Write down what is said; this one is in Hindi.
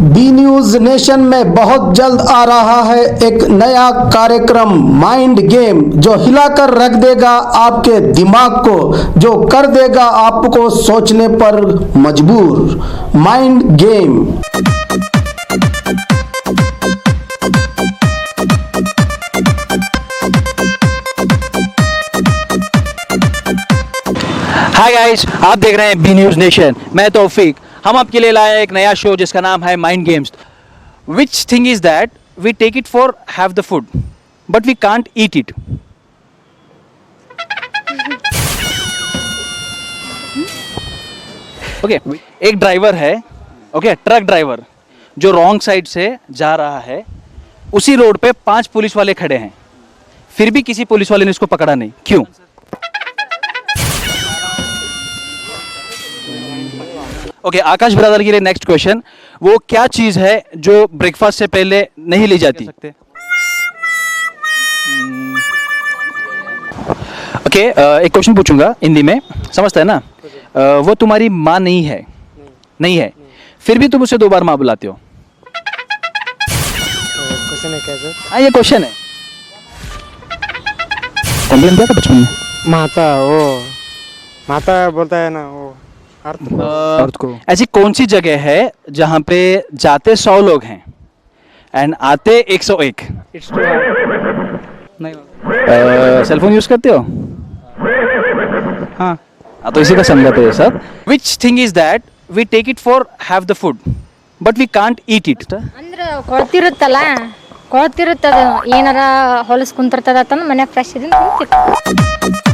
बी न्यूज नेशन में बहुत जल्द आ रहा है एक नया कार्यक्रम माइंड गेम, जो हिलाकर रख देगा आपके दिमाग को, जो कर देगा आपको सोचने पर मजबूर। Mind game. हाय गाइस, आप देख रहे हैं बी न्यूज नेशन। मैं तौफीक। हम आपके लिए लाए हैं एक नया शो जिसका नाम है mind games. Which thing is that we take it for have the food but we can't eat it. Okay, एक ड्राइवर है, ओके, ट्रक ड्राइवर, जो रॉन्ग साइड से जा रहा है। उसी रोड पे 5 पुलिस वाले खड़े हैं, फिर भी किसी पुलिस वाले ने उसको पकड़ा नहीं। क्यों? ओके, आकाश ब्रदर के लिए नेक्स्ट क्वेश्चन। वो क्या चीज है जो ब्रेकफास्ट से पहले नहीं ली जाती? ओके, एक क्वेश्चन पूछूंगा हिंदी में, समझता है ना? वो तुम्हारी माँ नहीं है, नहीं है, फिर भी तुम उसे 2 बार माँ बुलाते हो। क्वेश्चन है क्या सर? हाँ, ये क्वेश्चन है। कॉम्प्लेन किया था बचपन में? माता बोलता है ना वो अर्थ को। ऐसी कौन सी जगह है जहाँ पे जाते 100 लोग हैं एंड आते 101? नहीं सेलफोन यूज करते हो? हाँ तो इसी का संगत है ये सब। Which thing is that we take it for have the food but we can't eat it? ಅಂದ್ರೆ ಕೊಳ್ತಿರುತ್ತಲ್ಲ, ಏನಾರ ಹೊಲಸ್ ಕುಂತಿರ್ತದ ಮನ್ಯಾಗ ಫ್ರೆಶ್ ಇದೀನಿ ತಿಂತಿರ್ತೀನಿ.